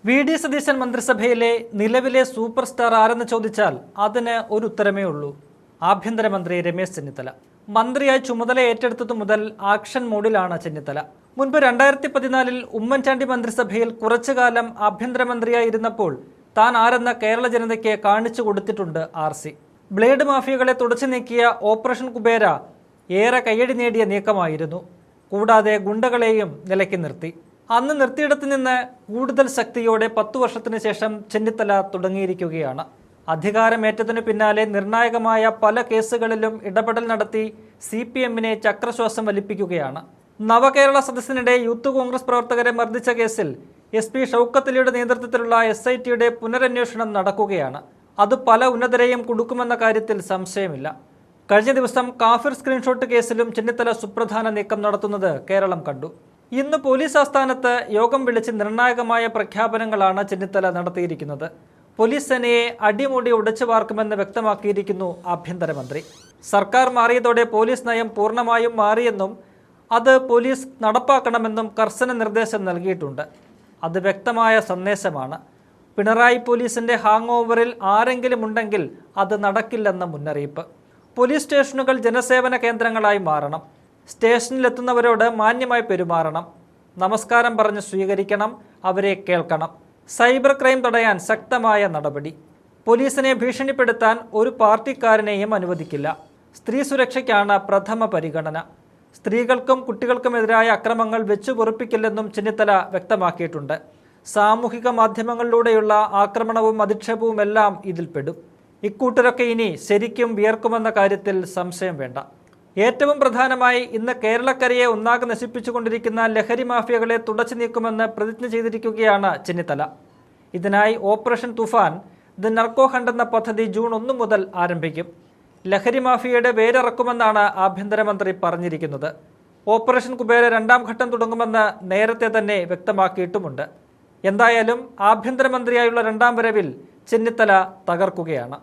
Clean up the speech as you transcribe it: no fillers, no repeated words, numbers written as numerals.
VD. Satheesan മന്ത്രിസഭയിലെ നിലവിലെ super star ആരെന്ന് ചോദിച്ചാൽ അതിന് ഒരു ഉത്തരമേ ഉള്ളൂ. ആഭ്യന്തരമന്ത്രി രമേശ് ചെന്നിത്തല. മന്ത്രിയായി ചുമതല ഏറ്റെടുത്തതു മുതൽ ആക്ഷൻ മോഡിലാണ് ചെന്നിത്തല. മുൻപ് 2014 ഉമ്മൻചാണ്ടി മന്ത്രിസഭയിൽ കുറച്ചുകാലം ആഭ്യന്തരമന്ത്രിയായിരുന്നപ്പോൾ താൻ ആരെന്ന കേരള ജനതയ്ക്ക് കാണിച്ചു കൊടുത്തിട്ടുണ്ട് ആർ.സി. ബ്ലേഡ് മാഫിയകളെ തുടച്ചു നീക്കിയ ഓപ്പറേഷൻ കുബേര ഏറെ കയ്യടി നേടിയ നീക്കമായിരുന്നു. കൂടാതെ ഗുണ്ടകളെയും നിലയ്ക്ക് നിർത്തി. അന്ന് നിർത്തിയിടത്ത് നിന്ന് കൂടുതൽ ശക്തിയോടെ 10 വർഷത്തിന് ശേഷം ചെന്നിത്തല തുടങ്ങിയിരിക്കുകയാണ്. അധികാരമേറ്റതിനു പിന്നാലെ നിർണായകമായ പല കേസുകളിലും ഇടപെടൽ നടത്തി CPM-നെ ചക്രശ്വാസം വലിപ്പിക്കുകയാണ്. നവകേരള സദസ്സിനിടെ യൂത്ത് കോൺഗ്രസ് പ്രവർത്തകരെ മർദ്ദിച്ച കേസിൽ SP ഷൗക്കത്ത് അലിയുടെ നേതൃത്വത്തിലുള്ള SIT-യുടെ പുനരന്വേഷണം നടക്കുകയാണ്. അത് പല ഉന്നതരെയും കുടുക്കുമെന്ന കാര്യത്തിൽ സംശയമില്ല. കഴിഞ്ഞ ദിവസം കാഫിർ സ്ക്രീൻഷോട്ട് കേസിലും ചെന്നിത്തല സുപ്രധാന നീക്കം നടത്തുന്നത് കേരളം കണ്ടു. ഇന്ന് പോലീസ് ആസ്ഥാനത്ത് യോഗം വിളിച്ച് നിർണായകമായ പ്രഖ്യാപനങ്ങളാണ് ചെന്നിത്തല നടത്തിയിരിക്കുന്നത്. പോലീസ് സേനയെ അടിമുടി ഉടച്ചു വാർക്കുമെന്ന് വ്യക്തമാക്കിയിരിക്കുന്നു ആഭ്യന്തരമന്ത്രി. സർക്കാർ മാറിയതോടെ പോലീസ് നയം പൂർണ്ണമായും മാറിയെന്നും അത് പോലീസ് നടപ്പാക്കണമെന്നും കർശന നിർദ്ദേശം നൽകിയിട്ടുണ്ട്. അത് വ്യക്തമായ സന്ദേശമാണ്. പിണറായി പോലീസിന്റെ ഹാങ് ഓവറിൽ ആരെങ്കിലും ഉണ്ടെങ്കിൽ അത് നടക്കില്ലെന്ന മുന്നറിയിപ്പ്. പോലീസ് സ്റ്റേഷനുകൾ ജനസേവന കേന്ദ്രങ്ങളായി മാറണം. സ്റ്റേഷനിലെത്തുന്നവരോട് മാന്യമായി പെരുമാറണം. നമസ്കാരം പറഞ്ഞ് സ്വീകരിക്കണം. അവരെ കേൾക്കണം. സൈബർ ക്രൈം തടയാൻ ശക്തമായ നടപടി. പോലീസിനെ ഭീഷണിപ്പെടുത്താൻ ഒരു പാർട്ടിക്കാരനെയും അനുവദിക്കില്ല. സ്ത്രീ സുരക്ഷയ്ക്കാണ് പ്രഥമ പരിഗണന. സ്ത്രീകൾക്കും കുട്ടികൾക്കുമെതിരായ അക്രമങ്ങൾ വെച്ചു പൊറുപ്പിക്കില്ലെന്നും ചെന്നിത്തല വ്യക്തമാക്കിയിട്ടുണ്ട്. സാമൂഹിക മാധ്യമങ്ങളിലൂടെയുള്ള ആക്രമണവും അധിക്ഷേപവും എല്ലാം ഇതിൽപ്പെടും. ഇക്കൂട്ടരൊക്കെ ഇനി ശരിക്കും വിയർക്കുമെന്ന കാര്യത്തിൽ സംശയം വേണ്ട. ഏറ്റവും പ്രധാനമായി ഇന്ന് കേരളക്കരയെ ഒന്നാകെ നശിപ്പിച്ചുകൊണ്ടിരിക്കുന്ന ലഹരി മാഫിയകളെ തുടച്ചു നീക്കുമെന്ന് പ്രതിജ്ഞ ചെയ്തിരിക്കുകയാണ് ചെന്നിത്തല. ഇതിനായി operation Toofan the narco hunt എന്ന പദ്ധതി ജൂൺ 1 മുതൽ ആരംഭിക്കും. ലഹരി മാഫിയയുടെ വേരിറക്കുമെന്നാണ് ആഭ്യന്തരമന്ത്രി പറഞ്ഞിരിക്കുന്നത്. ഓപ്പറേഷൻ കുബേര 2ാം ഘട്ടം തുടങ്ങുമെന്ന് നേരത്തെ തന്നെ വ്യക്തമാക്കിയിട്ടുമുണ്ട്. എന്തായാലും ആഭ്യന്തരമന്ത്രിയായുള്ള 2ാം വരവിൽ ചെന്നിത്തല തകർക്കുകയാണ്.